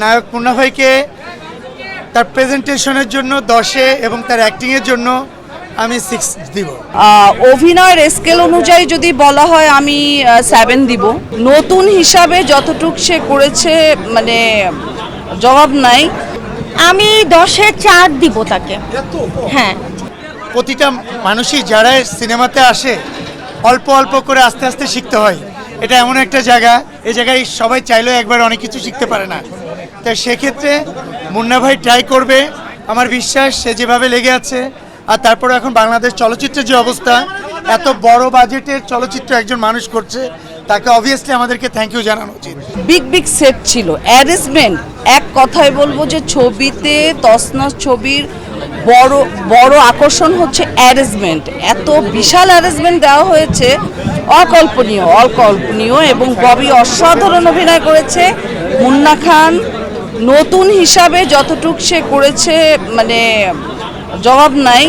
নায়ক মুন্না ভাইকে তার প্রেজেন্টেশনের জন্য 10-এ এবং তার অ্যাক্টিংয়ের জন্য আমি 6 দিব। অভিনয়ের স্কেল অনুযায়ী যদি বলা হয় আমি 7 দিব। নতুন হিসাবে যতটুকু সে করেছে মানে জবাব নাই। আমি 10-এ 4 দিব তাকে। হ্যাঁ, প্রতিটা মানুষই যারা সিনেমাতে আসে অল্প অল্প করে আস্তে আস্তে শিখতে হয়। এটা এমন একটা জায়গা, এই জায়গায় সবাই চাইলেও একবার অনেক কিছু শিখতে পারে না। তাই সেক্ষেত্রে মুন্না ভাই ট্রাই করবে, আমার বিশ্বাস সে যেভাবে লেগে আছে। আর তারপরে এখন বাংলাদেশ চলচ্চিত্রের যে অবস্থা, এত বড় বাজেটের চলচ্চিত্র একজন মানুষ করছে, তাকে অবভিয়াসলি আমাদেরকে থ্যাংক ইউ জানানো উচিত। বিগ সেট ছিল, অ্যারেঞ্জমেন্ট। এক কথায় বলবো যে ছবিতে তছনছ ছবির বড় আকর্ষণ হচ্ছে অ্যারেঞ্জমেন্ট। এত বিশাল অ্যারেঞ্জমেন্ট দেওয়া হয়েছে, অকল্পনীয়। এবং ববি অসাধারণ অভিনয় করেছে। মুন্না খান নতুন হিসাবে যতটুকু সে করেছে মানে জবাব নাই।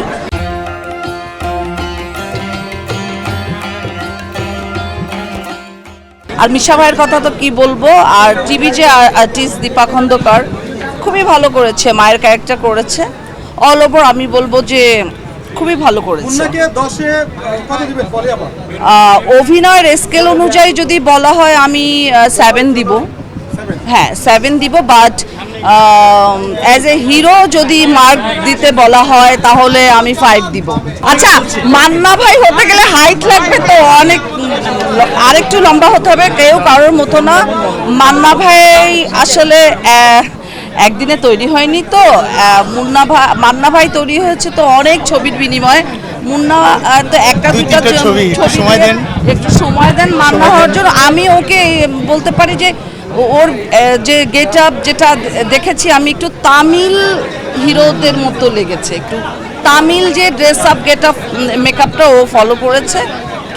আর মিশা ভাইয়ের কথা তো কি বলবো। আর টিভি যে আর্টিস্ট দীপা খন্দকার খুবই ভালো করেছে, মায়ের ক্যারেক্টার করেছে। অল ওভার আমি বলবো যে খুবই ভালো করেছে। অভিনয়ের স্কেল অনুযায়ী যদি বলা হয় আমি 7 দিব। হ্যাঁ, 7 দিব। বাট অ্যাজ এ হিরো যদি মার্ক দিতে বলা হয় তাহলে আমি 5 দিব। আচ্ছা, মান্না ভাই হতে গেলে হাইট লাগবে তো অনেক, আরেকটু লম্বা হতে হবে। কেউ কারোর মতো না। মান্না আসলে একদিনে তৈরি হয়নি তো। মান্না ভাই তৈরি হয়েছে তো অনেক ছবির বিনিময়ে। মুন্না তো একটা দুইটা ছবি একটু সময় দেন মান্না হওয়ার জন্য। আমি ওকে বলতে পারি যে ওর যে গেট আপ যেটা দেখেছি আমি, একটু তামিল হিরোদের মতো লেগেছে। একটু তামিল যে ড্রেস আপ গেট আপ মেকআপটা ও ফলো করেছে,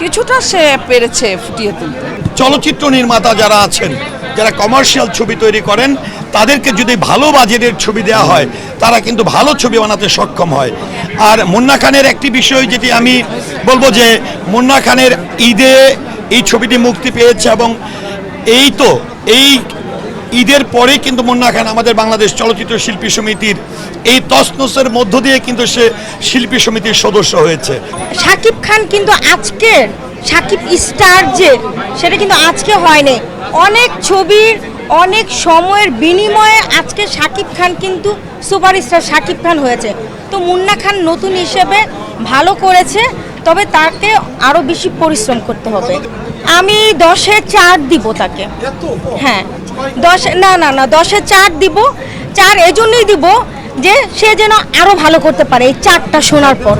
কিছুটা সে পেরেছে ফুটিয়ে তুলতে। চলচ্চিত্র নির্মাতা যারা আছেন, যারা কমার্শিয়াল ছবি তৈরি করেন, তাদেরকে যদি ভালো বাজেটের ছবি দেওয়া হয় তারা কিন্তু ভালো ছবি বানাতে সক্ষম হয়। আর মুন্না খানের একটি বিষয় যেটি আমি বলবো যে মুন্না খানের ঈদে এই ছবিটি মুক্তি পেয়েছে এবং এই ঈদের পরে কিন্তু মুন্না খান আমাদের বাংলাদেশ চলচ্চিত্র শিল্পী সমিতির এই তছনছের মধ্য দিয়ে কিন্তু সে শিল্পী সমিতির সদস্য হয়েছে। শাকিব খান কিন্তু আজকের শাকিব স্টার যে সেটা কিন্তু আজকে হয়নি। অনেক ছবির অনেক সময়ের বিনিময়ে আজকে শাকিব খান কিন্তু সুপারস্টার শাকিব খান হয়েছে। তো মুন্না খান নতুন হিসেবে ভালো করেছে, তবে তাকে আরও বেশি পরিশ্রম করতে হবে। আমি 10-এ 4 দিব তাকে। হ্যাঁ, 10-এ 4 দিব। 4 এজন্যই দিব যে সে যেন আরও ভালো করতে পারে এই 4টা শোনার পর।